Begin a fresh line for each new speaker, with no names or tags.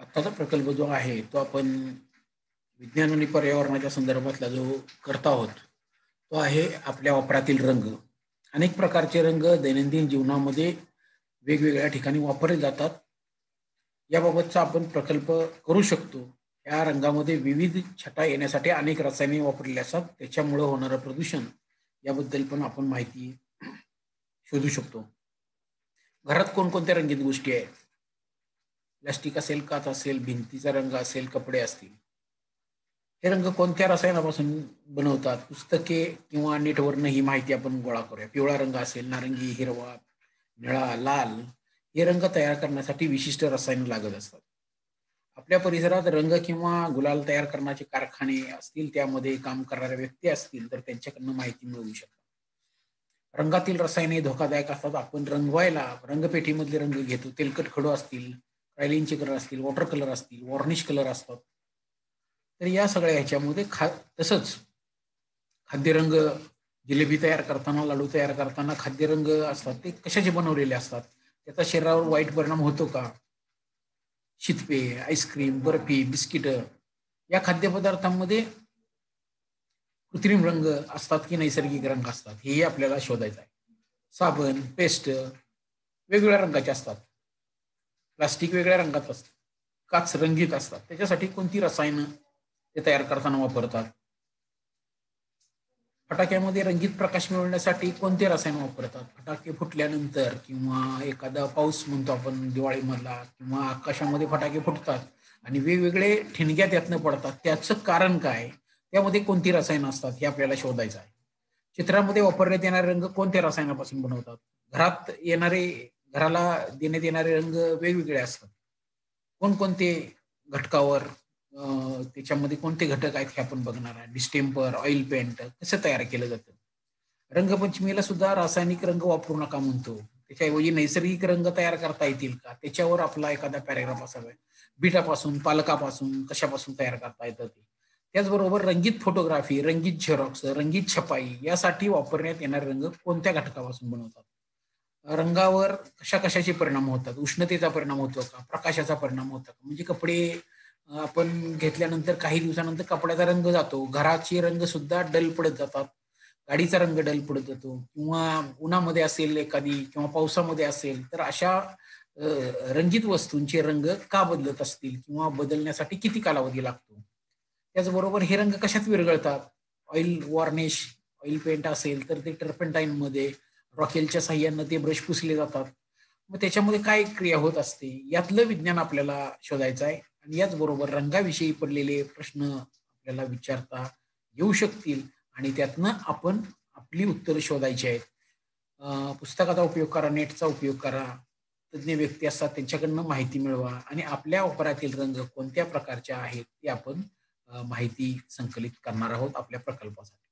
आत्ताचा प्रकल्प जो आहे, तो आपण विज्ञान आणि पर्यावरणाच्या संदर्भातला जो करत आहोत, तो आहे आपल्या वापरातील रंग. अनेक प्रकारचे रंग दैनंदिन जीवनामध्ये वेगवेगळ्या ठिकाणी वापरले जातात. याबाबतचा आपण प्रकल्प करू शकतो. या रंगामध्ये विविध छटा येण्यासाठी अनेक रसायने वापरलेली असतात. त्याच्यामुळं होणारं प्रदूषण याबद्दल पण आपण माहिती शोधू शकतो. घरात कोणकोणत्या रंगीत गोष्टी आहेत? प्लास्टिक असेल, काच असेल, भिंतीचा रंग असेल, कपडे असतील. हे रंग कोणत्या रसायनापासून बनवतात? पुस्तके किंवा नेटवरनं ही माहिती आपण गोळा करूया. पिवळा रंग असेल, नारंगी, हिरवा, निळा, लाल हे रंग तयार करण्यासाठी विशिष्ट रसायनं लागत असतात. आपल्या परिसरात रंग किंवा गुलाल तयार करण्याचे कारखाने असतील, त्यामध्ये काम करणाऱ्या व्यक्ती असतील, तर त्यांच्याकडनं माहिती मिळवू शकता. रंगातील रसायने धोकादायक असतात. आपण रंगवायला रंगपेटीमधले रंग घेतो. तेलकट खडू असतील, क्रायलिनचे कलर असतील, वॉटर कलर असतील, वॉर्निश कलर असतात. तर या सगळ्या ह्याच्यामध्ये तसंच खाद्यरंग जिलेबी तयार करताना, लाडू तयार करताना खाद्यरंग असतात, ते कशाचे बनवलेले असतात? त्याचा शरीरावर वाईट परिणाम होतो का? शीतपेय, आईस्क्रीम, बर्फी, बिस्किटं या खाद्यपदार्थांमध्ये कृत्रिम रंग असतात की नैसर्गिक रंग असतात, हेही आपल्याला शोधायचं आहे. साबण, पेस्ट वेगवेगळ्या रंगाचे असतात. प्लास्टिक वेगळ्या रंगाचं असतं. काच रंगीत असतात. त्याच्यासाठी कोणती रसायनं ते तयार करताना वापरतात? फटाक्यामध्ये रंगीत प्रकाश मिळवण्यासाठी कोणते रसायन वापरतात? फटाके फुटल्यानंतर किंवा एखादा पाऊस म्हणतो आपण दिवाळीमधला किंवा आकाशामध्ये फटाके फुटतात आणि वेगवेगळे ठिणग्या त्यातनं पडतात. त्याचं कारण काय? त्यामध्ये कोणती रसायनं असतात हे आपल्याला शोधायचं आहे. चित्रामध्ये वापरण्यात येणारे रंग कोणत्या रसायनापासून बनवतात? घरात येणारे घराला देण्यात येणारे रंग वेगवेगळे असतात. कोणकोणते घटकावर त्याच्यामध्ये कोणते घटक आहेत हे आपण बघणार आहे. डिस्टेंपर, ऑइल पेंट कसं तयार केलं जातं. रंगपंचमीला सुद्धा रासायनिक रंग वापरू नका म्हणतो. त्याच्याऐवजी नैसर्गिक रंग तयार करता येतील का? त्याच्यावर आपला एखादा पॅराग्राफ असावा. बीटापासून, पालकापासून, कशापासून तयार करता येतं ते. त्याचबरोबर रंगीत फोटोग्राफी, रंगीत झेरॉक्स, रंगीत छपाई यासाठी वापरण्यात येणारे रंग कोणत्या घटकापासून बनवतात? रंगावर कशा-कशाचे परिणाम होतात? उष्णतेचा परिणाम होतो का? प्रकाशाचा परिणाम होतो का? म्हणजे कपडे आपण घेतल्यानंतर काही दिवसानंतर कपड्याचा रंग जातो. घराचे रंग सुद्धा डल पडत जातात. गाडीचा रंग डल पडत जातो किंवा उन्हामध्ये असेल एखादी किंवा पावसामध्ये असेल, तर अशा अ, रंगीत वस्तूंचे रंग का बदलत असतील किंवा बदलण्यासाठी किती कालावधी लागतो? त्याचबरोबर हे रंग कशात विरघळतात? ऑइल वॉर्निश, ऑइल पेंट असेल तर ते टर्पेंटाईनमध्ये रॉकेलच्या साहाय्याने ते ब्रश पुसले जातात. मग त्याच्यामध्ये काय क्रिया होत असते? यातलं विज्ञान आपल्याला शोधायचं आहे आणि याचबरोबर रंगाविषयी पडलेले प्रश्न आपल्याला विचारता येऊ शकतील आणि त्यातनं आपण आपली उत्तरं शोधायची आहेत. पुस्तकाचा उपयोग करा, नेटचा उपयोग करा. तज्ञ व्यक्ती असतात त्यांच्याकडनं माहिती मिळवा आणि आपल्या वापरातील रंग कोणत्या प्रकारचे आहेत ते आपण माहिती संकलित करणार आहोत आपल्या प्रकल्पासाठी.